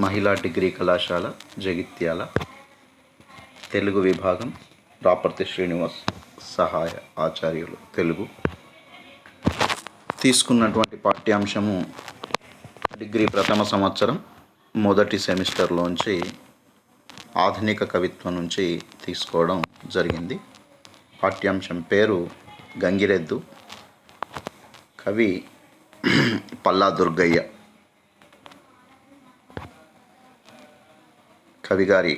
మహిళా డిగ్రీ కళాశాల జగిత్యాల తెలుగు విభాగం రాపర్తి శ్రీనివాస్ సహాయ ఆచార్యులు తెలుగు తీసుకున్నటువంటి పాఠ్యాంశము డిగ్రీ ప్రథమ సంవత్సరం మొదటి సెమిస్టర్లోంచి ఆధునిక కవిత్వం నుంచి తీసుకోవడం జరిగింది. పాఠ్యాంశం పేరు గంగిరెద్దు. కవి పల్లా దుర్గయ్య. కవిగారి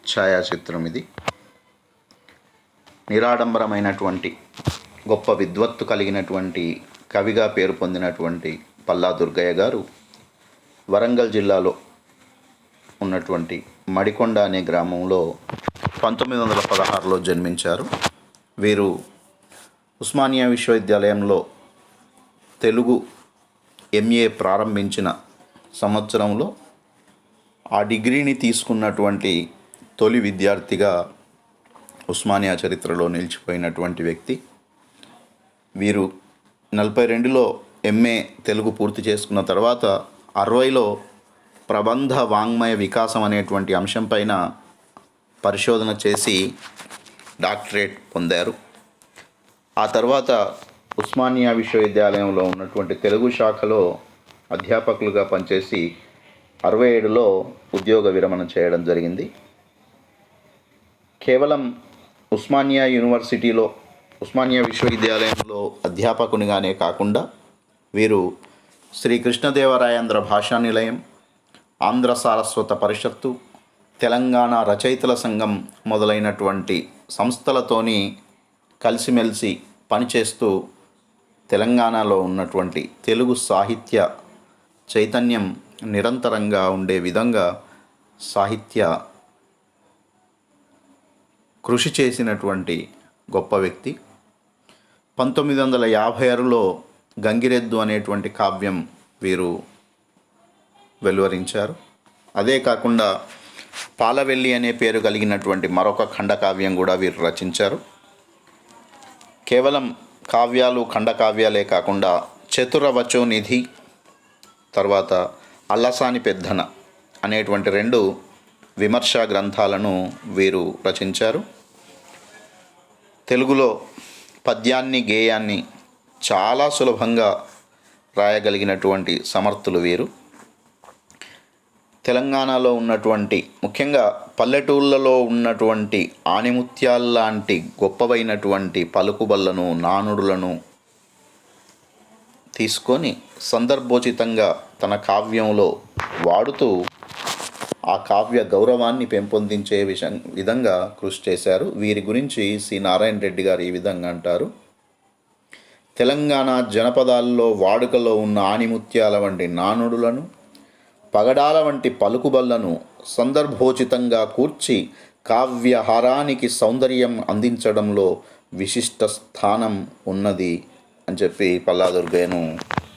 ఛాయాచిత్రం ఇది. నిరాడంబరమైనటువంటి గొప్ప విద్వత్తు కలిగినటువంటి కవిగా పేరు పొందినటువంటి పల్లా దుర్గయ్య గారు వరంగల్ జిల్లాలో ఉన్నటువంటి మడికొండ అనే గ్రామంలో 1916లో జన్మించారు. వీరు ఉస్మానియా విశ్వవిద్యాలయంలో తెలుగు ఎంఏ ప్రారంభించిన సంవత్సరంలో ఆ డిగ్రీని తీసుకున్నటువంటి తొలి విద్యార్థిగా ఉస్మానియా చరిత్రలో నిలిచిపోయినటువంటి వ్యక్తి. వీరు 42లో ఎంఏ తెలుగు పూర్తి చేసుకున్న తర్వాత 60లో ప్రబంధ వాంగ్మయ వికాసం అనేటువంటి అంశం పైన పరిశోధన చేసి డాక్టరేట్ పొందారు. ఆ తర్వాత ఉస్మానియా విశ్వవిద్యాలయంలో ఉన్నటువంటి తెలుగు శాఖలో అధ్యాపకులుగా పనిచేసి 67లో ఉద్యోగ విరమణ చేయడం జరిగింది. కేవలం ఉస్మానియా విశ్వవిద్యాలయంలో అధ్యాపకునిగానే కాకుండా వీరు శ్రీ కృష్ణదేవరాయాంధ్ర భాషా నిలయం, ఆంధ్ర సారస్వత పరిషత్తు, తెలంగాణ రచయితల సంఘం మొదలైనటువంటి సంస్థలతోని కలిసిమెలిసి పనిచేస్తూ తెలంగాణలో ఉన్నటువంటి తెలుగు సాహిత్య చైతన్యం నిరంతరంగా ఉండే విధంగా సాహిత్య కృషి చేసినటువంటి గొప్ప వ్యక్తి. 1956లో గంగిరెద్దు అనేటువంటి కావ్యం వీరు వెలువరించారు. అదే కాకుండా పాలవెల్లి అనే పేరు కలిగినటువంటి మరొక ఖండకావ్యం కూడా వీరు రచించారు. కేవలం కావ్యాలు ఖండకావ్యాలే కాకుండా చతురవచోనిధి, తర్వాత అల్లసాని పెద్దన అనేటువంటి 2 విమర్శా గ్రంథాలను వీరు రచించారు. తెలుగులో పద్యాన్ని గేయాన్ని చాలా సులభంగా రాయగలిగినటువంటి సమర్థులు వీరు. తెలంగాణలో ఉన్నటువంటి ముఖ్యంగా పల్లెటూళ్ళలో ఉన్నటువంటి ఆణిముత్యాల్లాంటి గొప్పవైనటువంటి పలుకుబళ్లను, నానుడులను తీసుకొని సందర్భోచితంగా తన కావ్యంలో వాడుతూ ఆ కావ్య గౌరవాన్ని పెంపొందించే విధంగా కృషి చేశారు. వీరి గురించి సి నారాయణ రెడ్డి గారు ఈ విధంగా అంటారు: తెలంగాణ జనపదాల్లో వాడుకలో ఉన్న ఆణిముత్యాల వంటి నానుడులను, పగడాల వంటి పలుకుబళ్లను సందర్భోచితంగా కూర్చి కావ్యహారానికి సౌందర్యం అందించడంలో విశిష్ట స్థానం ఉన్నది అని చెప్పి పల్లా దుర్గయ్యను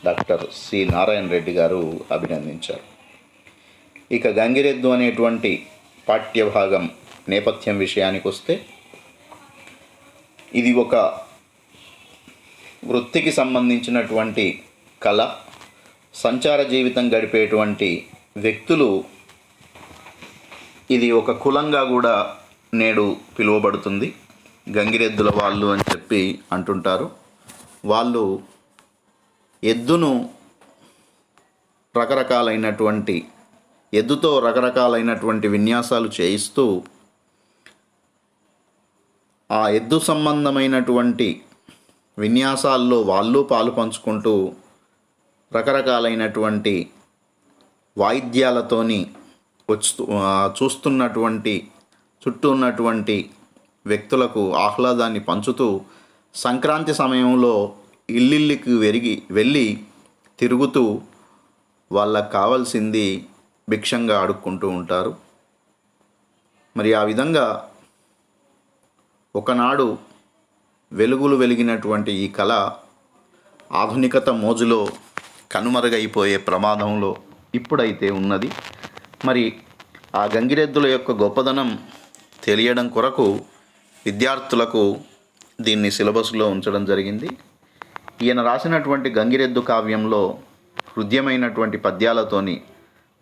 డాక్టర్ సి నారాయణ రెడ్డి గారు అభినందించారు. ఇక గంగిరెద్దు అనేటువంటి పాఠ్యభాగం నేపథ్యం విషయానికి వస్తే, ఇది ఒక వృత్తికి సంబంధించినటువంటి కళ. సంచార జీవితం గడిపేటువంటి వ్యక్తులు ఇది ఒక కులంగా కూడా నేడు పిలువబడుతుంది. గంగిరెద్దుల వాళ్ళు అని చెప్పి అంటుంటారు. వాళ్ళు ఎద్దుతో రకరకాలైనటువంటి విన్యాసాలు చేయిస్తూ ఆ ఎద్దు సంబంధమైనటువంటి విన్యాసాల్లో వాళ్ళు పాలు పంచుకుంటూ రకరకాలైనటువంటి వాయిద్యాలతోని చుట్టూ ఉన్నటువంటి వ్యక్తులకు ఆహ్లాదాన్ని పంచుతూ సంక్రాంతి సమయంలో ఇల్లిల్లికి వెళ్ళి తిరుగుతూ వాళ్ళకు కావాల్సింది భిక్షంగా అడుక్కుంటూ ఉంటారు. మరి ఆ విధంగా ఒకనాడు వెలుగులు వెలిగినటువంటి ఈ కళ ఆధునికత మోజులో కనుమరుగైపోయే ప్రమాదంలో ఇప్పుడైతే ఉన్నది. మరి ఆ గంగిరెద్దుల యొక్క గొప్పదనం తెలియడం కొరకు విద్యార్థులకు దీన్ని సిలబస్లో ఉంచడం జరిగింది. ఈయన రాసినటువంటి గంగిరెద్దు కావ్యంలో హృద్యమైనటువంటి పద్యాలతోని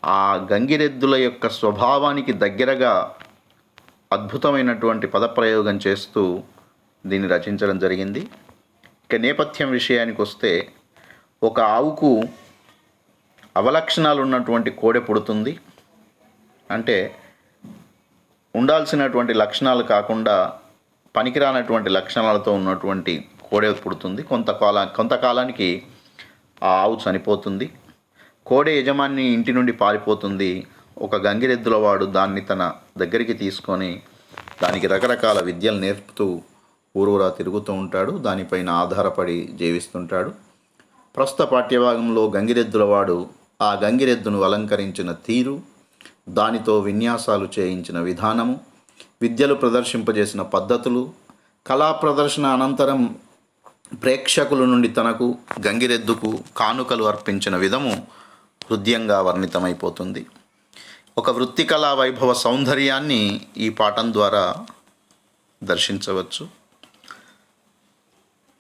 ఆ గంగిరెద్దుల యొక్క స్వభావానికి దగ్గరగా అద్భుతమైనటువంటి పదప్రయోగం చేస్తూ దీన్ని రచించడం జరిగింది. ఇక నేపథ్యం విషయానికి వస్తే, ఒక ఆవుకు అవలక్షణాలు ఉన్నటువంటి కోడె పుడుతుంది. అంటే ఉండాల్సినటువంటి లక్షణాలు కాకుండా పనికిరానటువంటి లక్షణాలతో ఉన్నటువంటి కోడె పుడుతుంది. కొంతకాలానికి ఆ ఆవు చనిపోతుంది. కోడె యజమాని ఇంటి నుండి పారిపోతుంది. ఒక గంగిరెద్దుల వాడు దాన్ని తన దగ్గరికి తీసుకొని దానికి రకరకాల విద్యలు నేర్పుతూ ఊరూరా తిరుగుతూ ఉంటాడు. దానిపైన ఆధారపడి జీవిస్తుంటాడు. ప్రస్తుత పాఠ్యభాగంలో గంగిరెద్దుల వాడు ఆ గంగిరెద్దును అలంకరించిన తీరు, దానితో విన్యాసాలు చేయించిన విధానము, విద్యలు ప్రదర్శింపజేసిన పద్ధతులు, కళా ప్రదర్శన అనంతరం ప్రేక్షకుల నుండి తనకు గంగిరెద్దుకు కానుకలు అర్పించిన విధము హృదయంగా వర్ణితమైపోతుంది. ఒక వృత్తి కళా వైభవ సౌందర్యాన్ని ఈ పాఠం ద్వారా దర్శించవచ్చు.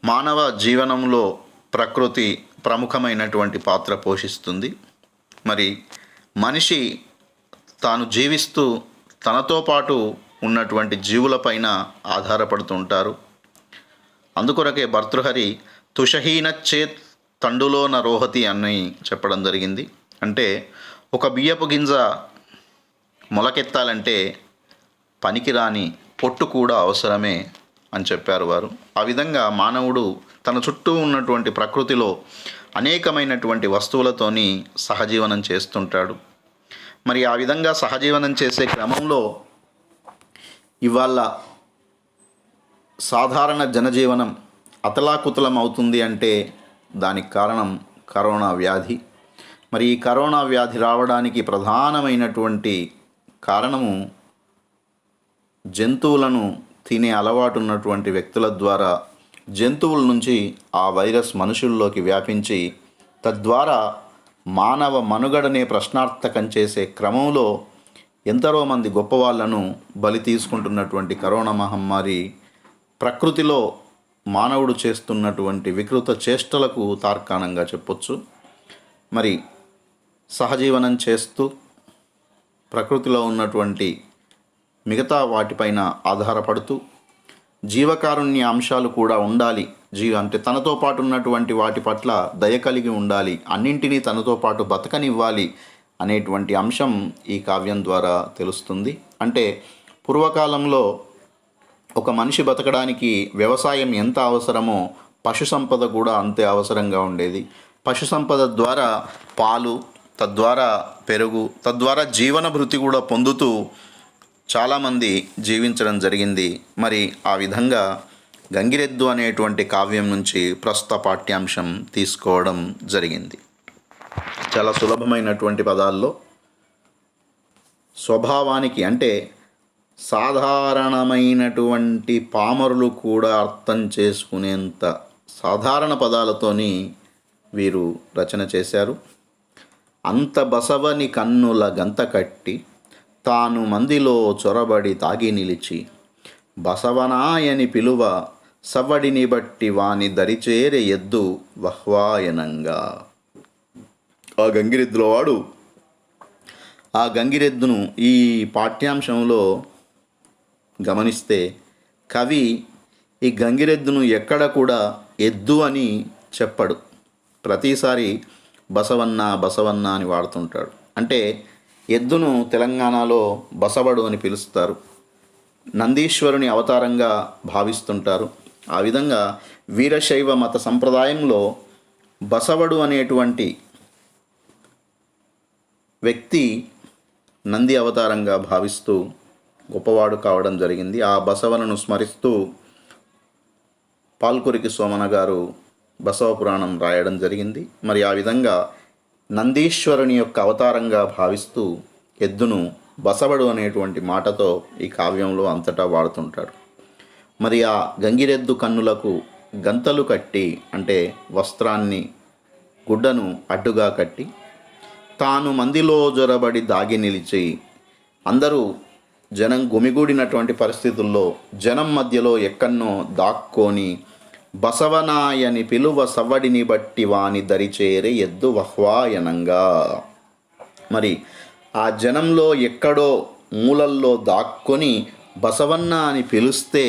మానవ జీవనంలో ప్రకృతి ప్రముఖమైనటువంటి పాత్ర పోషిస్తుంది. మరి మనిషి తాను జీవిస్తూ తనతో పాటు ఉన్నటువంటి జీవులపైన ఆధారపడుతుంటారు. అందుకొరకే భర్తృహరి తుషహీనచ్చేత్ తండులోన రోహతి అని చెప్పడం జరిగింది. అంటే ఒక బియ్యపు గింజ మొలకెత్తాలంటే పనికిరాని పొట్టు కూడా అవసరమే అని చెప్పారు వారు. ఆ విధంగా మానవుడు తన చుట్టూ ఉన్నటువంటి ప్రకృతిలో అనేకమైనటువంటి వస్తువులతోని సహజీవనం చేస్తుంటాడు. మరి ఆ విధంగా సహజీవనం చేసే క్రమంలో ఇవాళ సాధారణ జనజీవనం అతలాకుతలం అవుతుంది అంటే దానికి కారణం కరోనా వ్యాధి. మరి ఈ కరోనా వ్యాధి రావడానికి ప్రధానమైనటువంటి కారణము జంతువులను తినే అలవాటు ఉన్నటువంటి వ్యక్తుల ద్వారా జంతువుల నుంచి ఆ వైరస్ మనుషుల్లోకి వ్యాపించి తద్వారా మానవ మనుగడనే ప్రశ్నార్థకం చేసే క్రమంలో ఎందరో మంది గొప్పవాళ్లను బలి తీసుకుంటున్నటువంటి కరోనా మహమ్మారి ప్రకృతిలో మానవుడు చేస్తున్నటువంటి వికృత చేష్టలకు తార్కాణంగా చెప్పొచ్చు. మరి సహజీవనం చేస్తూ ప్రకృతిలో ఉన్నటువంటి మిగతా వాటిపైన ఆధారపడుతూ జీవకారుణ్య అంశాలు కూడా ఉండాలి. అంటే తనతో పాటు ఉన్నటువంటి వాటి పట్ల దయ కలిగి ఉండాలి, అన్నింటినీ తనతో పాటు బతకనివ్వాలి అనేటువంటి అంశం ఈ కావ్యం ద్వారా తెలుస్తుంది. అంటే పూర్వకాలంలో ఒక మనిషి బతకడానికి వ్యవసాయం ఎంత అవసరమో పశు సంపద కూడా అంతే అవసరంగా ఉండేది. పశు సంపద ద్వారా పాలు, తద్వారా పెరుగు, తద్వారా జీవన భృతి కూడా పొందుతూ చాలామంది జీవించడం జరిగింది. మరి ఆ విధంగా గంగిరెద్దు అనేటువంటి కావ్యం నుంచి ప్రస్తుత పాఠ్యాంశం తీసుకోవడం జరిగింది. చాలా సులభమైనటువంటి పదాల్లో స్వభావానికి అంటే సాధారణమైనటువంటి పామరులు కూడా అర్థం చేసుకునేంత సాధారణ పదాలతోని వీరు రచన చేశారు. అంత బసవని కన్నుల గంత కట్టి తాను మందిలో చొరబడి తాగి నిలిచి బసవనాయని పిలువ సవ్వడిని బట్టి వాని దరిచేరే ఎద్దు వహ్వాయనంగా. ఆ గంగిరెద్దుల వాడు ఆ గంగిరెద్దును ఈ పాఠ్యాంశంలో గమనిస్తే కవి ఈ గంగిరెద్దును ఎక్కడ కూడా ఎద్దు అని చెప్పడు. ప్రతిసారి బసవన్న బసవన్న అని వాడుతుంటాడు. అంటే ఎద్దును తెలంగాణలో బసవడు అని పిలుస్తారు. నందీశ్వరుని అవతారంగా భావిస్తుంటారు. ఆ విధంగా వీరశైవ మత సంప్రదాయంలో బసవడు అనేటువంటి వ్యక్తి నంది అవతారంగా భావిస్తూ గొప్పవాడు కావడం జరిగింది. ఆ బసవనను స్మరిస్తూ పాల్కురికి సోమన గారు బసవ పురాణం రాయడం జరిగింది. మరి ఆ విధంగా నందీశ్వరుని యొక్క అవతారంగా భావిస్తూ ఎద్దును బసవడు అనేటువంటి మాటతో ఈ కావ్యంలో అంతటా వాడుతుంటాడు. మరి ఆ గంగిరెద్దు కన్నులకు గంతలు కట్టి అంటే వస్త్రాన్ని గుడ్డను అడ్డుగా కట్టి తాను మందిలో జొరబడి దాగి నిలిచి అందరూ జనం గుమిగూడినటువంటి పరిస్థితుల్లో జనం మధ్యలో ఎక్కన్నో దాక్కొని బసవనాయని పిలువ సవ్వడిని బట్టి వాని దరిచేరే ఎద్దు వహ్వాయనంగా. మరి ఆ జనంలో ఎక్కడో మూలల్లో దాక్కొని బసవన్న అని పిలిస్తే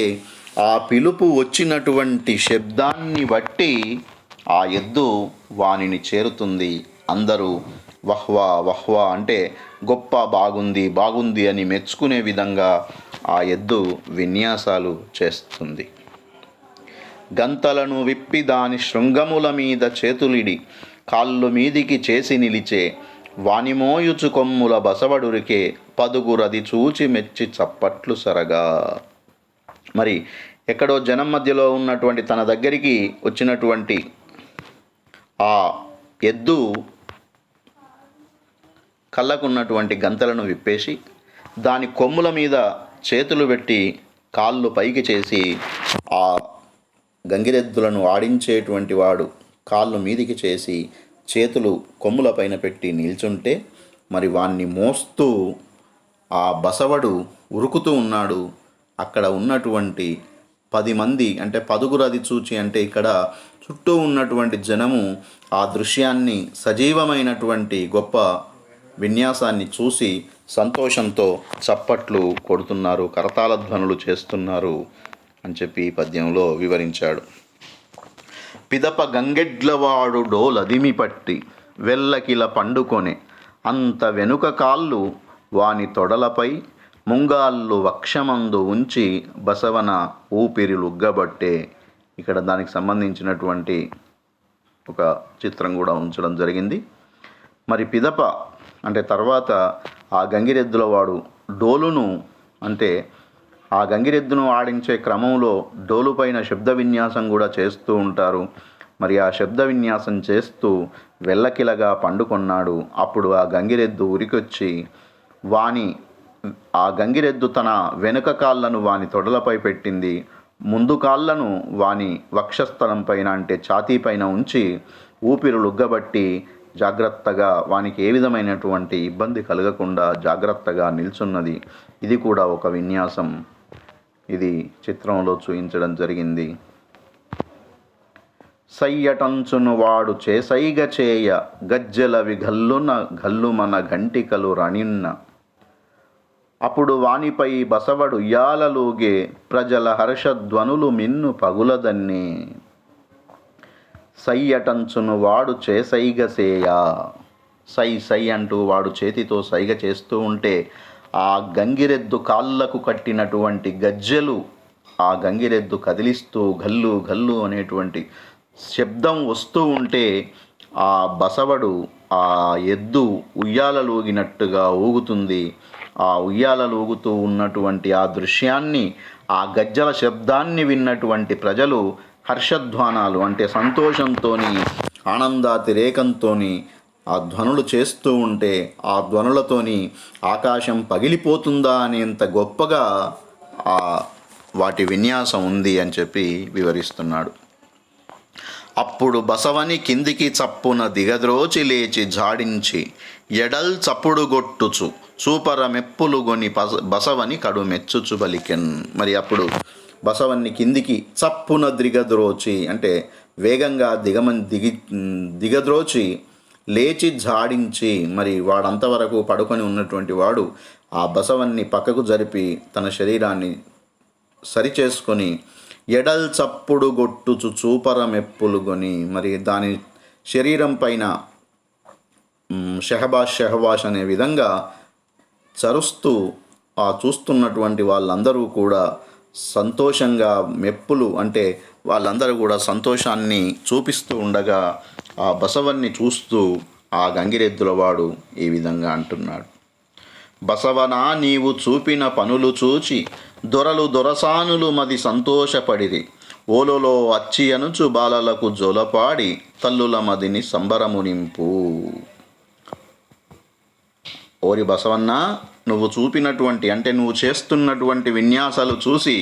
ఆ పిలుపు వచ్చినటువంటి శబ్దాన్ని బట్టి ఆ ఎద్దు వానిని చేరుతుంది. అందరూ వహ్వా వహ్వా అంటే గొప్ప, బాగుంది బాగుంది అని మెచ్చుకునే విధంగా ఆ ఎద్దు విన్యాసాలు చేస్తుంది. గంతలను విప్పి దాని శృంగముల మీద చేతులిడి కాళ్ళు మీదికి చేసి నిలిచే వానిమోయుచు కొమ్ముల బసవడురికే పదుగురది చూచి మెచ్చి చప్పట్లు సరగా. మరి ఎక్కడో జనం మధ్యలో ఉన్నటువంటి తన దగ్గరికి వచ్చినటువంటి ఆ ఎద్దు కళ్ళకున్నటువంటి గంతలను విప్పేసి దాని కొమ్ముల మీద చేతులు పెట్టి కాళ్ళు పైకి చేసి ఆ గంగిరెద్దులను ఆడించేటువంటి వాడు కాళ్ళు మీదికి చేసి చేతులు కొమ్ముల పైన పెట్టి నిల్చుంటే మరి వాణ్ణి మోస్తూ ఆ బసవడు ఉరుకుతూ ఉన్నాడు. అక్కడ ఉన్నటువంటి 10 మంది అంటే పదుగురది చూచి అంటే ఇక్కడ చుట్టూ ఉన్నటువంటి జనము ఆ దృశ్యాన్ని, సజీవమైనటువంటి గొప్ప విన్యాసాన్ని చూసి సంతోషంతో చప్పట్లు కొడుతున్నారు, కరతాళ ధ్వనులు చేస్తున్నారు అని చెప్పి ఈ పద్యంలో వివరించాడు. పిదప గంగెడ్లవాడు డోలదిమి పట్టి వెల్లకిల పండుకొనే అంత వెనుక కాళ్ళు వాని తొడలపై ముంగాళ్ళు వక్షమందు ఉంచి బసవన ఊపిరిలుగ్గబట్టే. ఇక్కడ దానికి సంబంధించినటువంటి ఒక చిత్రం కూడా ఉంచడం జరిగింది. మరి పిదప అంటే తర్వాత ఆ గంగిరెద్దుల వాడు డోలును అంటే ఆ గంగిరెద్దును ఆడించే క్రమంలో డోలు పైన శబ్ద విన్యాసం కూడా చేస్తూ ఉంటారు. మరి ఆ శబ్ద విన్యాసం చేస్తూ వెల్లకిలగా పండుకొన్నాడు. అప్పుడు ఆ గంగిరెద్దు ఉరికొచ్చి ఆ గంగిరెద్దు తన వెనుక కాళ్ళను వాని తొడలపై పెట్టింది, ముందు కాళ్ళను వాని వక్షస్థలం పైన అంటే ఛాతీ పైన ఉంచి ఊపిరులుగ్గబట్టి జాగ్రత్తగా వానికి ఏ విధమైనటువంటి ఇబ్బంది కలగకుండా జాగ్రత్తగా నిల్చున్నది. ఇది కూడా ఒక విన్యాసం. ఇది చిత్రంలో చూపించడం జరిగింది. సయ్యటంచును వాడు చేసైగ చేయ గజ్జెలవి గల్లుమన గంటికలు రణిన్న అప్పుడు వానిపై బసవడు ఉయ్యాలలూగే ప్రజల హర్షధ్వనులు మిన్ను పగులదన్నే. సయ్యటంచును వాడు చేసైగ సేయ, సై సై అంటూ వాడు చేతితో సైగ చేస్తూ ఉంటే ఆ గంగిరెద్దు కాళ్ళకు కట్టినటువంటి గజ్జెలు ఆ గంగిరెద్దు కదిలిస్తూ గల్లు గల్లు అనేటువంటి శబ్దం వస్తూ ఉంటే ఆ బసవడు ఆ ఎద్దు ఉయ్యాలలూగినట్టుగా ఊగుతుంది. ఆ ఉయ్యాలలూగుతూ ఉన్నటువంటి ఆ దృశ్యాన్ని, ఆ గజ్జల శబ్దాన్ని విన్నటువంటి ప్రజలు హర్షధ్వానాలు అంటే సంతోషంతో, ఆనందాతిరేకంతో ఆ ధ్వనులు చేస్తూ ఉంటే ఆ ధ్వనులతోని ఆకాశం పగిలిపోతుందా అనేంత గొప్పగా వాటి విన్యాసం ఉంది అని చెప్పి వివరిస్తున్నాడు. అప్పుడు బసవని కిందికి చప్పున దిగద్రోచి లేచి జాడించి ఎడల్ చప్పుడు గొట్టుచు చూపర మెప్పులు గొని బసవని కడు మెచ్చుచు బలికెన్. మరి అప్పుడు బసవన్ని కిందికి చప్పున దిగద్రోచి అంటే వేగంగా దిగద్రోచి లేచి జాడించి మరి వాడంతవరకు పడుకొని ఉన్నటువంటి వాడు ఆ బసవన్ని పక్కకు జరిపి తన శరీరాన్ని సరిచేసుకొని ఎడల్ చప్పుడు గొట్టుచు చూపర మెప్పులుగొని మరి దాని శరీరం పైన షహబాష్ అనే విధంగా చరుస్తూ ఆ చూస్తున్నటువంటి వాళ్ళందరూ కూడా సంతోషంగా మెప్పులు అంటే వాళ్ళందరూ కూడా సంతోషాన్ని చూపిస్తూ ఉండగా ఆ బసవన్ని చూస్తూ ఆ గంగిరెద్దుల వాడు ఈ విధంగా అంటున్నాడు. బసవనా నీవు చూపిన పనులు చూచి దొరలు దొరసానులు మది సంతోషపడిరి ఓలలో అచ్చి అనుచు బాలలకు జొలపాడి తల్లుల మదిని సంబరము నింపు. ఓరి బసవన్న, నువ్వు చూపినటువంటి అంటే నువ్వు చేస్తున్నటువంటి విన్యాసాలు చూసి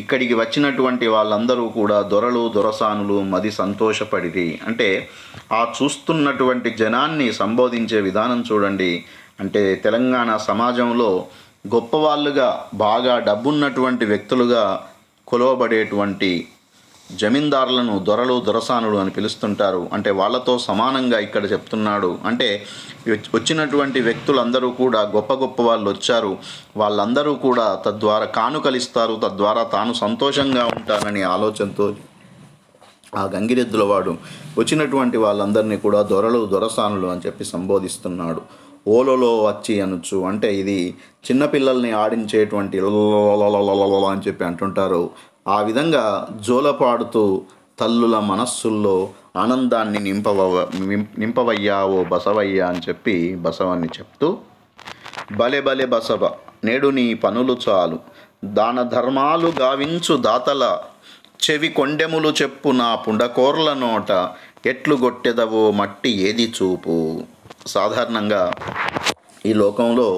ఇక్కడికి వచ్చినటువంటి వాళ్ళందరూ కూడా దొరలు దొరసానులు మది సంతోషపడిరి అంటే ఆ చూస్తున్నటువంటి జనాన్ని సంబోధించే విధానం చూడండి. అంటే తెలంగాణ సమాజంలో గొప్పవాళ్ళుగా బాగా డబ్బున్నటువంటి వ్యక్తులుగా కొలవబడేటువంటి జమీందారులను దొరలు దొరసానులు అని పిలుస్తుంటారు. అంటే వాళ్ళతో సమానంగా ఇక్కడ చెప్తున్నాడు. అంటే వచ్చినటువంటి వ్యక్తులందరూ కూడా గొప్ప గొప్ప వాళ్ళు వచ్చారు, వాళ్ళందరూ కూడా తద్వారా కానుకలిస్తారు, తద్వారా తాను సంతోషంగా ఉంటానని ఆలోచనతో ఆ గంగిరెద్దుల వాడు వచ్చినటువంటి వాళ్ళందరినీ కూడా దొరలు దొరసానులు అని చెప్పి సంబోధిస్తున్నాడు. ఓలలో వచ్చి అనొచ్చు. అంటే ఇది చిన్నపిల్లల్ని ఆడించేటువంటి అని చెప్పి అంటుంటారు. ఆ విధంగా జోలపాడుతూ తల్లుల మనస్సుల్లో ఆనందాన్ని నింపవయ్యా ఓ బసవయ్యా అని చెప్పి బసవాన్ని చెప్తూ, బలె బలె బసవ నేడు నీ పనులు చాలు, దాన ధర్మాలు గావించు దాతల చెవి కొండెములు చెప్పు నా పుండకోర్ల నోట, ఎట్లు గొట్టెదవో మట్టి ఏది చూపు. సాధారణంగా ఈ లోకంలో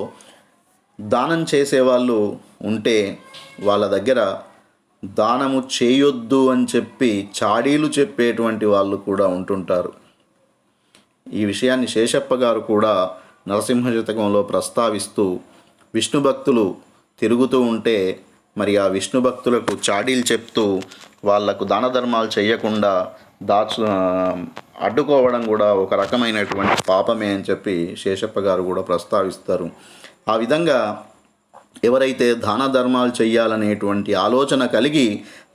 దానం చేసేవాళ్ళు ఉంటే వాళ్ళ దగ్గర దానము చేయొద్దు అని చెప్పి చాడీలు చెప్పేటువంటి వాళ్ళు కూడా ఉంటుంటారు. ఈ విషయాన్ని శేషప్ప గారు కూడా నరసింహ శతకంలో ప్రస్తావిస్తూ, విష్ణు భక్తులు తిరుగుతూ ఉంటే మరి ఆ విష్ణు భక్తులకు చాడీలు చెప్తూ వాళ్లకు దాన ధర్మాలు చేయకుండా అడ్డుకోవడం కూడా ఒక రకమైనటువంటి పాపమే అని చెప్పి శేషప్ప గారు కూడా ప్రస్తావిస్తారు. ఆ విధంగా ఎవరైతే దాన ధర్మాలు చేయాలనేటువంటి ఆలోచన కలిగి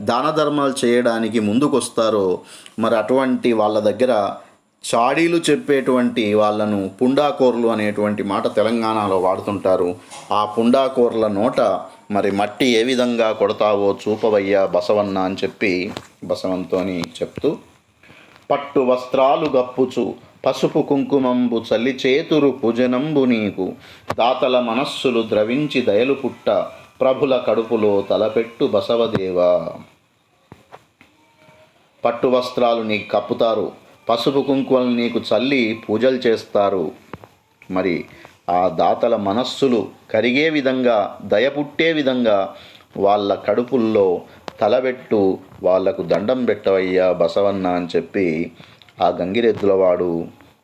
దాన ధర్మాలు చేయడానికి ముందుకొస్తారో మరి అటువంటి వాళ్ళ దగ్గర చాడీలు చెప్పేటువంటి వాళ్ళను పుండాకోర్లు అనేటువంటి మాట తెలంగాణలో వాడుతుంటారు. ఆ పుండాకోర్ల నోట మరి మట్టి ఏ విధంగా కొడతావో చూపవయ్యా బసవన్న అని చెప్పి బసవంతోని చెప్తూ, పట్టు వస్త్రాలు గప్పుచు పసుపు కుంకుమంబు చల్లి చేతురు పూజనంబు నీకు, దాతల మనస్సులు ద్రవించి దయలు పుట్ట ప్రభుల కడుపులో తలపెట్టు బసవదేవా. పట్టు వస్త్రాలు నీకు కప్పుతారు, పసుపు కుంకుమలు నీకు చల్లి పూజలు చేస్తారు. మరి ఆ దాతల మనస్సులు కరిగే విధంగా దయ పుట్టే విధంగా వాళ్ళ కడుపుల్లో తలబెట్టు, వాళ్లకు దండం పెట్టవయ్యా బసవన్న అని చెప్పి ఆ గంగిరెద్దులవాడు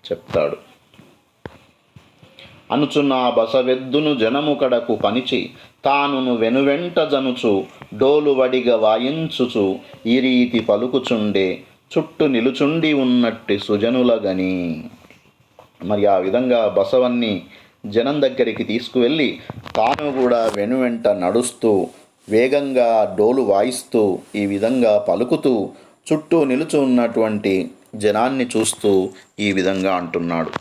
చెప్తాడు. అనుచున్న బసవెద్దును జనము కడకు పనిచి తానును వెనువెంట జనుచు డోలు వడిగా వాయించుచు ఈ రీతి పలుకుచుండే చుట్టూ నిలుచుండి ఉన్నట్టి సుజనులగని. మరి ఆ విధంగా బసవన్ని జనం దగ్గరికి తీసుకువెళ్ళి తాను కూడా వెనువెంట నడుస్తూ వేగంగా డోలు వాయిస్తూ ఈ విధంగా పలుకుతూ చుట్టూ నిలుచు ఉన్నటువంటి జనాన్ని చూస్తూ ఈ విధంగా అంటున్నాడు.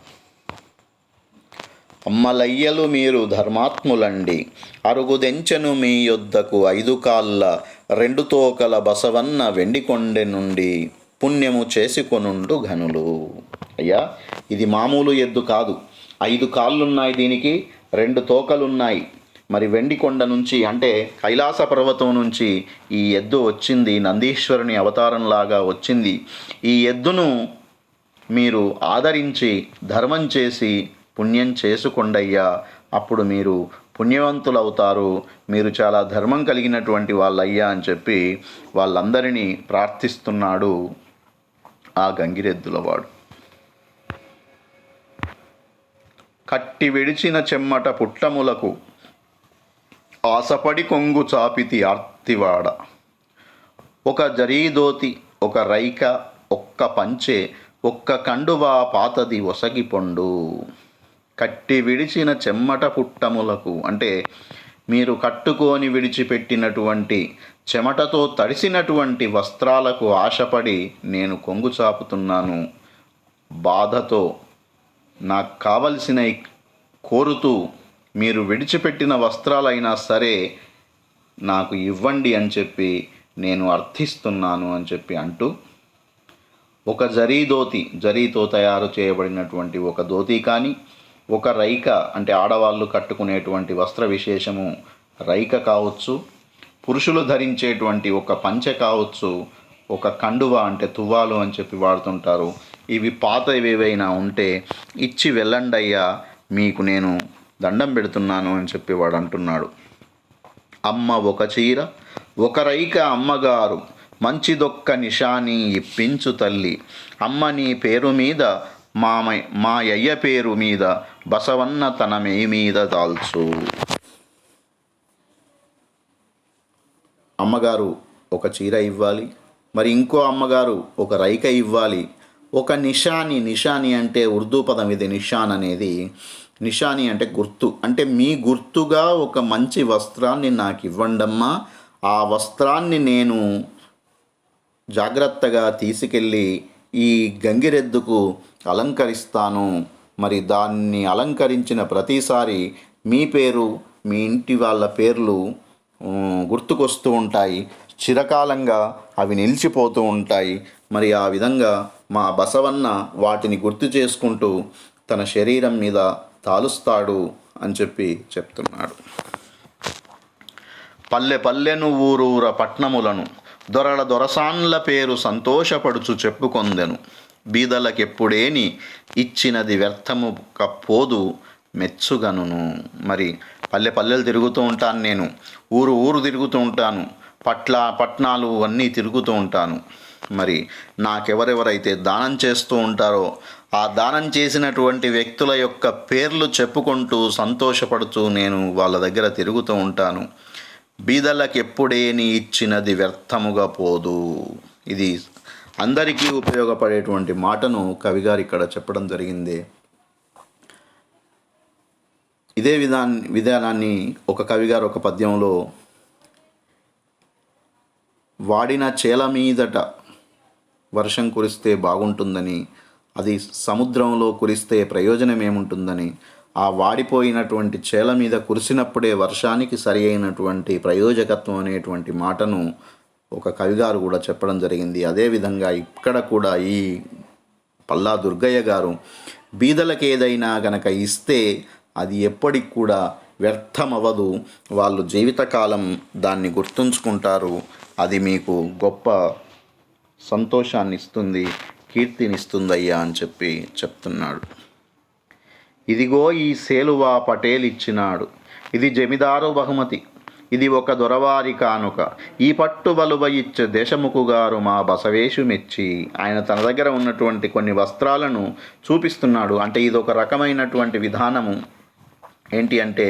అమ్మలయ్యలు మీరు ధర్మాత్ములండి, అరుగుదెంచెను మీ యొద్దకు 5 కాళ్ళ 2 తోకల బసవన్న వెండికొండె నుండి పుణ్యము చేసుకొనుండు ఘనులు. అయ్యా, ఇది మామూలు ఎద్దు కాదు. 5 కాళ్ళున్నాయి, దీనికి 2 తోకలున్నాయి. మరి వెండికొండ నుంచి అంటే కైలాస పర్వతం నుంచి ఈ ఎద్దు వచ్చింది, నందీశ్వరుని అవతారంలాగా వచ్చింది. ఈ ఎద్దును మీరు ఆదరించి ధర్మం చేసి పుణ్యం చేసుకొండయ్యా, అప్పుడు మీరు పుణ్యవంతులవుతారు, మీరు చాలా ధర్మం కలిగినటువంటి వాళ్ళయ్యా అని చెప్పి వాళ్ళందరినీ ప్రార్థిస్తున్నాడు ఆ గంగిరెద్దులవాడు. కట్టి విడిచిన చెమ్మట పుట్టములకు ఆశపడి కొంగు చాపితి ఆర్తివాడ, ఒక జరీదోతి ఒక రైక ఒక్క పంచె ఒక్క కండువా పాతది ఒసగిపొండు. కట్టి విడిచిన చెమ్మట పుట్టములకు అంటే మీరు కట్టుకొని విడిచిపెట్టినటువంటి చెమటతో తడిసినటువంటి వస్త్రాలకు ఆశపడి నేను కొంగు చాపుతున్నాను. బాధతో నాకు కావలసినవి కోరుతూ మీరు విడిచిపెట్టిన వస్త్రాలైనా సరే నాకు ఇవ్వండి అని చెప్పి నేను అర్థిస్తున్నాను అని చెప్పి అంటూ, ఒక జరీతో తయారు చేయబడినటువంటి ఒక ధోతి కానీ, ఒక రైక అంటే ఆడవాళ్ళు కట్టుకునేటువంటి వస్త్ర విశేషము రైక కావచ్చు, పురుషులు ధరించేటువంటి ఒక పంచె కావచ్చు, ఒక కండువ అంటే తువ్వాలు అని చెప్పి వాడుతుంటారు. ఇవి పాతవి ఏవైనా ఉంటే ఇచ్చి వెళ్ళండయ్యా, మీకు నేను దండం పెడుతున్నాను అని చెప్పి వాడు అంటున్నాడు. అమ్మ ఒక చీర ఒక రైక అమ్మగారు, మంచిదొక్క నిషాని ఇప్పించు తల్లి, అమ్మ నీ పేరు మీద మా అయ్య పేరు మీద బసవన్న తన మేయి మీద దాల్చు. అమ్మగారు ఒక చీర ఇవ్వాలి, మరి ఇంకో అమ్మగారు ఒక రైక ఇవ్వాలి. ఒక నిషాని అంటే ఉర్దూ పదం ఇది. నిషాన్ అనేది, నిషాని అంటే గుర్తు. అంటే మీ గుర్తుగా ఒక మంచి వస్త్రాన్ని నాకు ఇవ్వండమ్మా, ఆ వస్త్రాన్ని నేను జాగ్రత్తగా తీసుకెళ్ళి ఈ గంగిరెద్దుకు అలంకరిస్తాను. మరి దాన్ని అలంకరించిన ప్రతిసారి మీ పేరు, మీ ఇంటి వాళ్ళ పేర్లు గుర్తుకొస్తూ ఉంటాయి. చిరకాలంగా అవి నిలిచిపోతూ ఉంటాయి. మరి ఆ విధంగా మా బసవన్న వాటిని గుర్తు చేసుకుంటూ తన శరీరం మీద తాలుస్తాడు అని చెప్పి చెప్తున్నాడు. పల్లె పల్లెను ఊరూర పట్నములను దొరల దొరసాన్ల పేరు సంతోషపడుచు చెప్పుకొందెను. బీదలకెప్పుడేని ఇచ్చినది వ్యర్థము కపోదు మెచ్చుగనును. మరి పల్లె పల్లెలు తిరుగుతూ ఉంటాను, నేను ఊరు తిరుగుతూ ఉంటాను, పట్నాలు అన్నీ తిరుగుతూ ఉంటాను. మరి నాకెవరెవరైతే దానం చేస్తూ ఉంటారో ఆ దానం చేసినటువంటి వ్యక్తుల యొక్క పేర్లు చెప్పుకుంటూ సంతోషపడుతూ నేను వాళ్ళ దగ్గర తిరుగుతూ ఉంటాను. బీదలకు ఎప్పుడేని ఇచ్చినది వ్యర్థముగా పోదు. ఇది అందరికీ ఉపయోగపడేటువంటి మాటను కవిగారు ఇక్కడ చెప్పడం జరిగింది. ఇదే విధానాన్ని ఒక కవిగారు ఒక పద్యంలో, వాడిన చేల మీదట వర్షం కురిస్తే బాగుంటుందని, అది సముద్రంలో కురిస్తే ప్రయోజనం ఏముంటుందని, ఆ వాడిపోయినటువంటి చేల మీద కురిసినప్పుడే వర్షానికి సరి అయినటువంటి ప్రయోజకత్వం అనేటువంటి మాటను ఒక కవిగారు కూడా చెప్పడం జరిగింది. అదేవిధంగా ఇక్కడ కూడా ఈ పల్లా దుర్గయ్య గారు బీదలకు ఏదైనా గనక ఇస్తే అది ఎప్పటికి కూడా వ్యర్థమవ్వదు. వాళ్ళు జీవితకాలం దాన్ని గుర్తుంచుకుంటారు. అది మీకు గొప్ప సంతోషాన్ని ఇస్తుంది, కీర్తినిస్తుందయ్యా అని చెప్పి చెప్తున్నాడు. ఇదిగో ఈ సేలువా పటేల్ ఇచ్చినాడు, ఇది జమిదారు బహుమతి, ఇది ఒక దొరవారి కానుక, ఈ పట్టు బలువ ఇచ్చే దేశముఖుగారు మా బసవేషు మెచ్చి. ఆయన తన దగ్గర ఉన్నటువంటి కొన్ని వస్త్రాలను చూపిస్తున్నాడు. అంటే ఇది ఒక రకమైనటువంటి విధానము. ఏంటి అంటే,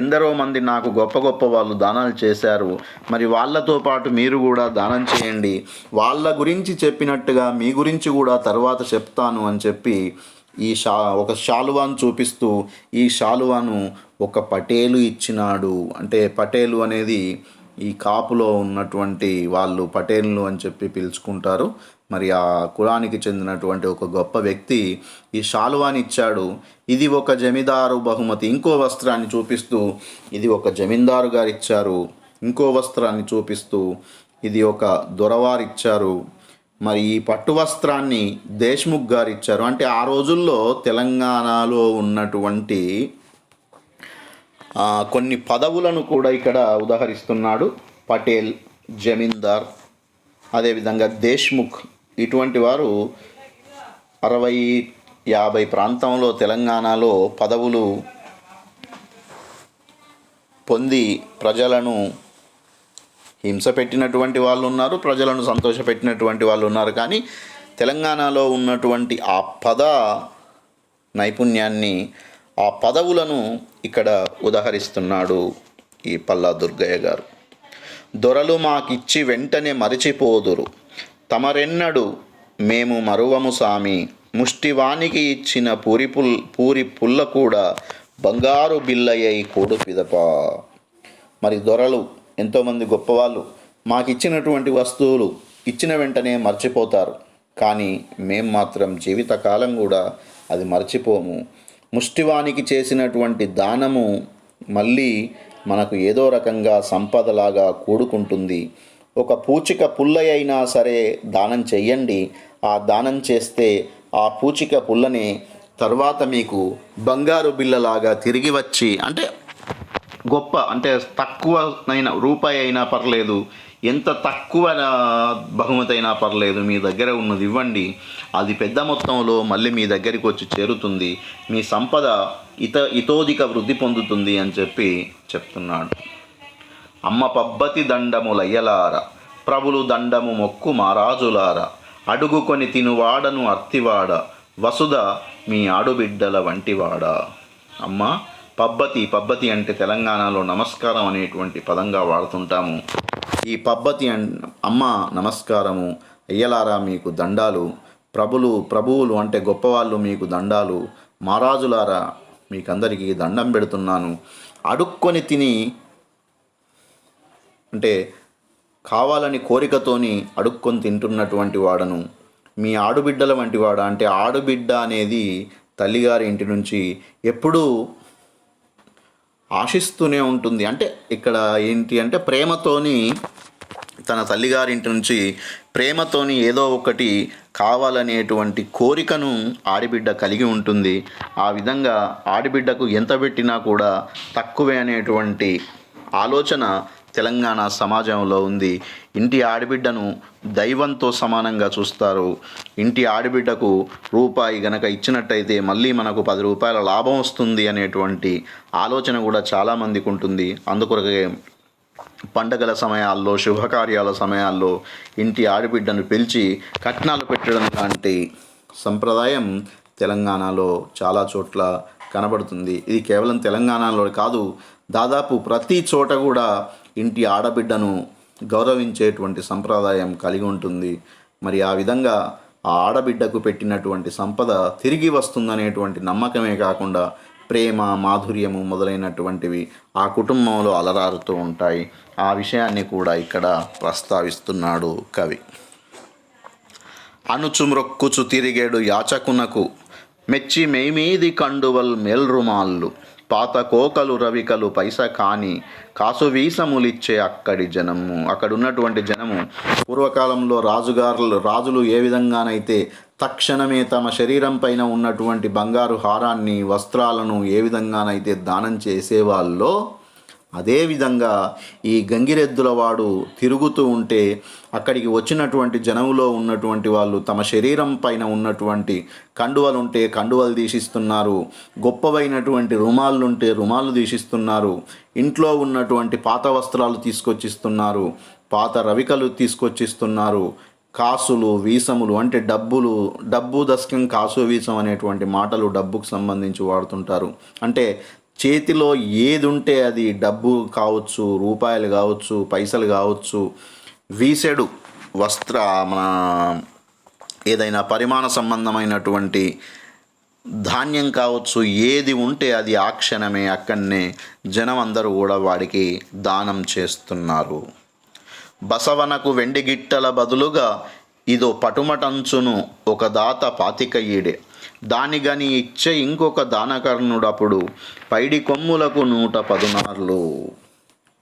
ఎందరో మంది నాకు గొప్ప గొప్ప వాళ్ళు దానాలు చేశారు, మరి వాళ్ళతో పాటు మీరు కూడా దానం చేయండి, వాళ్ళ గురించి చెప్పినట్టుగా మీ గురించి కూడా తర్వాత చెప్తాను అని చెప్పి ఒక శాలువాను చూపిస్తూ ఈ శాలువాను ఒక పటేలు ఇచ్చినాడు. అంటే పటేలు అనేది ఈ కాపులో ఉన్నటువంటి వాళ్ళు పటేళ్ళు అని చెప్పి పిలుచుకుంటారు. మరి ఆ కులానికి చెందినటువంటి ఒక గొప్ప వ్యక్తి ఈ శాలువాని ఇచ్చాడు. ఇది ఒక జమీదారు బహుమతి. ఇంకో వస్త్రాన్ని చూపిస్తూ ఇది ఒక జమీందారు గారు ఇచ్చారు. ఇంకో వస్త్రాన్ని చూపిస్తూ ఇది ఒక దొరవారిచ్చారు. మరి ఈ పట్టు వస్త్రాన్ని దేశ్ముఖ్ గారు ఇచ్చారు. అంటే ఆ రోజుల్లో తెలంగాణలో ఉన్నటువంటి కొన్ని పదవులను కూడా ఇక్కడ ఉదాహరిస్తున్నాడు. పటేల్, జమీందార్, అదేవిధంగా దేశ్ముఖ్, ఇటువంటి వారు 60-50 ప్రాంతంలో తెలంగాణలో పదవులు పొంది ప్రజలను హింస పెట్టినటువంటి వాళ్ళు ఉన్నారు, ప్రజలను సంతోషపెట్టినటువంటి వాళ్ళు ఉన్నారు. కానీ తెలంగాణలో ఉన్నటువంటి ఆ పద నైపుణ్యాన్ని, ఆ పదవులను ఇక్కడ ఉదహరిస్తున్నాడు ఈ పల్లా దుర్గయ్య గారు. దొరలు మాకిచ్చి వెంటనే మరిచిపోదురు, తమరెన్నడు మేము మరువము సామి, ముష్టివానికి ఇచ్చిన పూరి పుల్ల కూడా బంగారు బిల్లయ్యై కోడు పిదప. మరి దొరలు ఎంతోమంది గొప్పవాళ్ళు మాకిచ్చినటువంటి వస్తువులు ఇచ్చిన వెంటనే మర్చిపోతారు, కానీ మేం మాత్రం జీవితకాలం కూడా అది మర్చిపోము. ముష్టివానికి చేసినటువంటి దానము మళ్ళీ మనకు ఏదో రకంగా సంపదలాగా కూడుకుంటుంది. ఒక పూచిక పుల్ల అయినా సరే దానం చెయ్యండి. ఆ దానం చేస్తే ఆ పూచిక పుల్లని తర్వాత మీకు బంగారు బిల్లలాగా తిరిగి వచ్చి, అంటే గొప్ప, అంటే తక్కువనైనా రూపాయి అయినా పర్లేదు, ఎంత తక్కువ బహుమతి అయినా పర్లేదు, మీ దగ్గర ఉన్నది ఇవ్వండి, అది పెద్ద మొత్తంలో మళ్ళీ మీ దగ్గరికి వచ్చి చేరుతుంది, మీ సంపద ఇతోధిక వృద్ధి పొందుతుంది అని చెప్పి చెప్తున్నాడు. అమ్మ పబ్బతి దండములయ్యలార, ప్రభులు దండము మొక్కు మారాజులార, అడుగుకొని తినువాడను అర్తివాడ, వసుధ మీ ఆడుబిడ్డల వంటివాడ. అమ్మ పబ్బతి అంటే తెలంగాణలో నమస్కారం అనేటువంటి పదంగా వాడుతుంటాము. ఈ పబ్బతి అమ్మ నమస్కారము, అయ్యలారా మీకు దండాలు, ప్రభువులు అంటే గొప్పవాళ్ళు మీకు దండాలు, మహారాజులారా మీకందరికీ దండం పెడుతున్నాను. అడుక్కొని తిని అంటే కావాలని కోరికతోని అడుక్కొని తింటున్నటువంటి వాడను, మీ ఆడుబిడ్డల వంటి వాడ. అంటే ఆడుబిడ్డ అనేది తల్లిగారి ఇంటి నుంచి ఎప్పుడూ ఆశిస్తూనే ఉంటుంది. అంటే ఇక్కడ ఏంటి అంటే ప్రేమతోని తన తల్లిగారింటి నుంచి ప్రేమతోని ఏదో ఒకటి కావాలనేటువంటి కోరికను ఆడబిడ్డ కలిగి ఉంటుంది. ఆ విధంగా ఆడబిడ్డకు ఎంత పెట్టినా కూడా తక్కువే అనేటువంటి ఆలోచన తెలంగాణ సమాజంలో ఉంది. ఇంటి ఆడబిడ్డను దైవంతో సమానంగా చూస్తారు. ఇంటి ఆడబిడ్డకు రూపాయి గనక ఇచ్చినట్టయితే మళ్ళీ మనకు 10 రూపాయల లాభం వస్తుంది అనేటువంటి ఆలోచన కూడా చాలామందికి ఉంటుంది. అందుకొరకే పండగల సమయాల్లో, శుభకార్యాల సమయాల్లో ఇంటి ఆడబిడ్డను పిలిచి కట్నాలు పెట్టడం లాంటి సంప్రదాయం తెలంగాణలో చాలా చోట్ల కనబడుతుంది. ఇది కేవలం తెలంగాణలో కాదు, దాదాపు ప్రతి చోట కూడా ఇంటి ఆడబిడ్డను గౌరవించేటువంటి సంప్రదాయం కలిగి ఉంటుంది. మరి ఆ విధంగా ఆ ఆడబిడ్డకు పెట్టినటువంటి సంపద తిరిగి వస్తుందనేటువంటి నమ్మకమే కాకుండా ప్రేమ, మాధుర్యము మొదలైనటువంటివి ఆ కుటుంబంలో అలరారుతూ ఉంటాయి. ఆ విషయాన్ని కూడా ఇక్కడ ప్రస్తావిస్తున్నాడు కవి. అనుచుమ్రొక్కుచు తిరిగేడు యాచకునకు మెచ్చి మేమీది కండువల్ మేల్రుమాళ్ళు, పాత కోకలు రవికలు పైస కాని కాసు వీసములిచ్చే అక్కడి జనము. అక్కడ ఉన్నటువంటి జనము పూర్వకాలంలో రాజులు ఏ విధంగానైతే తక్షణమే తమ శరీరం పైన ఉన్నటువంటి బంగారు హారాన్ని, వస్త్రాలను ఏ విధంగానైతే దానం చేసేవాళ్ళో అదేవిధంగా ఈ గంగిరెద్దుల వాడు తిరుగుతూ ఉంటే అక్కడికి వచ్చినటువంటి జనములో ఉన్నటువంటి వాళ్ళు తమ శరీరం పైన ఉన్నటువంటి కండువలుంటే కండువలు తీసిస్తున్నారు, గొప్పవైనటువంటి రుమాలుంటే రుమాలు తీసిస్తున్నారు, ఇంట్లో ఉన్నటువంటి పాత వస్త్రాలు తీసుకొచ్చిస్తున్నారు, పాత రవికలు తీసుకొచ్చిస్తున్నారు, కాసులు, వీసములు అంటే డబ్బు దశకం, కాసు, వీసం అనేటువంటి మాటలు డబ్బుకు సంబంధించి వాడుతుంటారు. అంటే చేతిలో ఏది ఉంటే అది డబ్బు కావచ్చు, రూపాయలు కావచ్చు, పైసలు కావచ్చు, వీసెడు మన ఏదైనా పరిమాణ సంబంధమైనటువంటి ధాన్యం కావచ్చు, ఏది ఉంటే అది ఆ క్షణమే అక్కడనే జనం అందరూ కూడా వాడికి దానం చేస్తున్నారు. బసవనకు వెండి గిట్టల బదులుగా ఇదో పటుమటంచును ఒక దాత 25 ఈడే, దానిగని ఇచ్చే ఇంకొక దానకర్ణుడప్పుడు పైడి కొమ్ములకు 116.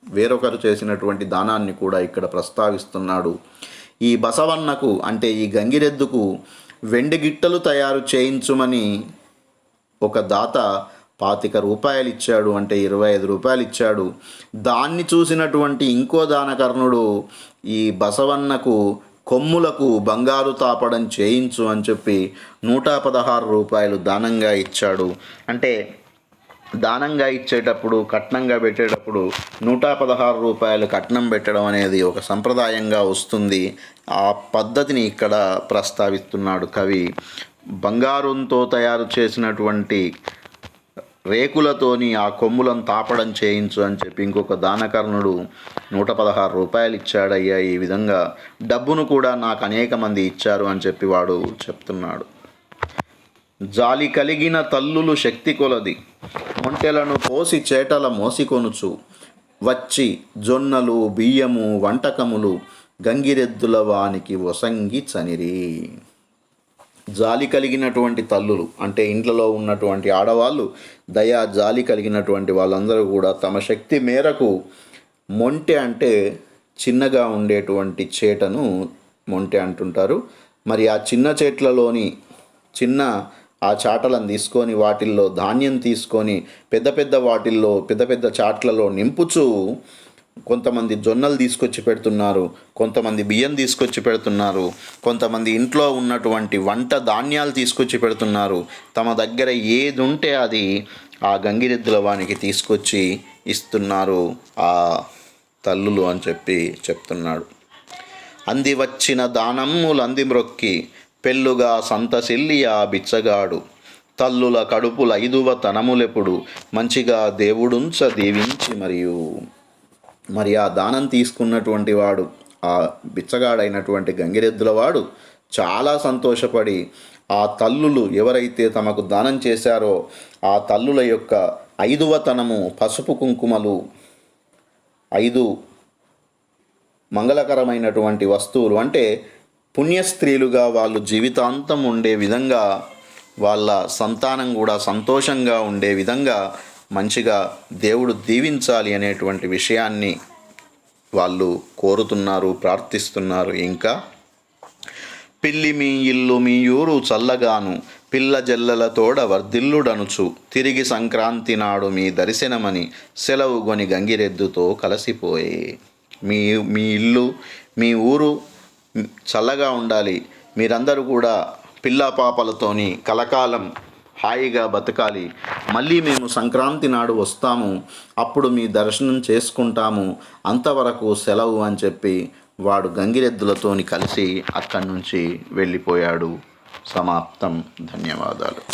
వేరొకరు చేసినటువంటి దానాన్ని కూడా ఇక్కడ ప్రస్తావిస్తున్నాడు. ఈ బసవన్నకు అంటే ఈ గంగిరెద్దుకు వెండి గిట్టలు తయారు చేయించుమని ఒక దాత 25 రూపాయలు ఇచ్చాడు, అంటే 25 రూపాయలు ఇచ్చాడు. దాన్ని చూసినటువంటి ఇంకో దానకర్ణుడు ఈ బసవన్నకు కొమ్ములకు బంగారు తాపడం చేయించు అని చెప్పి 116 రూపాయలు దానంగా ఇచ్చాడు. అంటే దానంగా ఇచ్చేటప్పుడు, కట్నంగా పెట్టేటప్పుడు 116 రూపాయలు కట్నం పెట్టడం అనేది ఒక సంప్రదాయంగా వస్తుంది. ఆ పద్ధతిని ఇక్కడ ప్రస్తావిస్తున్నాడు కవి. బంగారంతో తయారు చేసినటువంటి రేకులతోని ఆ కొమ్ములను తాపడం చేయించు అని చెప్పి ఇంకొక దానకర్ణుడు 116 రూపాయలు ఇచ్చాడయ్యా. ఈ విధంగా డబ్బును కూడా నాకు అనేక మంది ఇచ్చారు అని చెప్పి వాడు చెప్తున్నాడు. జాలి కలిగిన తల్లులు శక్తి కొలది మొంటెలను పోసి చేటల మోసికొనుచు వచ్చి జొన్నలు, బియ్యము, వంటకములు గంగిరెద్దుల వానికి ఒసంగి చనిరి. జాలి కలిగినటువంటి తల్లులు అంటే ఇంట్లో ఉన్నటువంటి ఆడవాళ్ళు, దయా జాలి కలిగినటువంటి వాళ్ళందరూ కూడా తమ శక్తి మేరకు మొంటె అంటే చిన్నగా ఉండేటువంటి చేటను మొంటె అంటుంటారు. మరి ఆ చిన్న చెట్లలోని ఆ చాటలను తీసుకొని వాటిల్లో ధాన్యం తీసుకొని పెద్ద పెద్ద చాట్లలో నింపుచూ కొంతమంది జొన్నలు తీసుకొచ్చి పెడుతున్నారు, కొంతమంది బియ్యం తీసుకొచ్చి పెడుతున్నారు, కొంతమంది ఇంట్లో ఉన్నటువంటి వంట ధాన్యాలు తీసుకొచ్చి పెడుతున్నారు. తమ దగ్గర ఏది ఉంటే అది ఆ గంగిరెద్దుల వానికి తీసుకొచ్చి ఇస్తున్నారు ఆ తల్లులు అని చెప్పి చెప్తున్నాడు. అంది వచ్చిన దానమ్ములంది మ్రొక్కి పెళ్ళుగా సంతసిల్లి ఆ బిచ్చగాడు, తల్లుల కడుపుల 5వ తనములెప్పుడు మంచిగా దేవుడుంచ దీవించి మరియు. మరి ఆ దానం తీసుకున్నటువంటి వాడు, ఆ బిచ్చగాడైనటువంటి గంగిరెద్దుల వాడు చాలా సంతోషపడి ఆ తల్లులు ఎవరైతే తమకు దానం చేశారో ఆ తల్లుల యొక్క 5వ తనము పసుపు కుంకుమలు, 5 మంగళకరమైనటువంటి వస్తువులు, అంటే పుణ్యస్త్రీలుగా వాళ్ళు జీవితాంతం ఉండే విధంగా, వాళ్ళ సంతానం కూడా సంతోషంగా ఉండే విధంగా మంచిగా దేవుడు దీవించాలి అనేటువంటి విషయాన్ని వాళ్ళు కోరుతున్నారు, ప్రార్థిస్తున్నారు. ఇంకా పిల్లి మీ ఇల్లు మీ ఊరు చల్లగాను పిల్ల జల్లలతోడ వర్ధిల్లుడనుచు తిరిగి సంక్రాంతి నాడు మీ దర్శనమని సెలవుగొని గంగిరెద్దుతో కలిసిపోయే. మీ మీ ఇల్లు మీ ఊరు చల్లగా ఉండాలి, మీరందరూ కూడా పిల్ల పాపలతోని కలకాలం హాయిగా బతకాలి, మళ్ళీ మేము సంక్రాంతి నాడు వస్తాము, అప్పుడు మీ దర్శనం చేసుకుంటాము, అంతవరకు సెలవు అని చెప్పి వాడు గంగిరెద్దులతోని కలిసి అక్కడి నుంచి వెళ్ళిపోయాడు. సమాప్తం. ధన్యవాదాలు.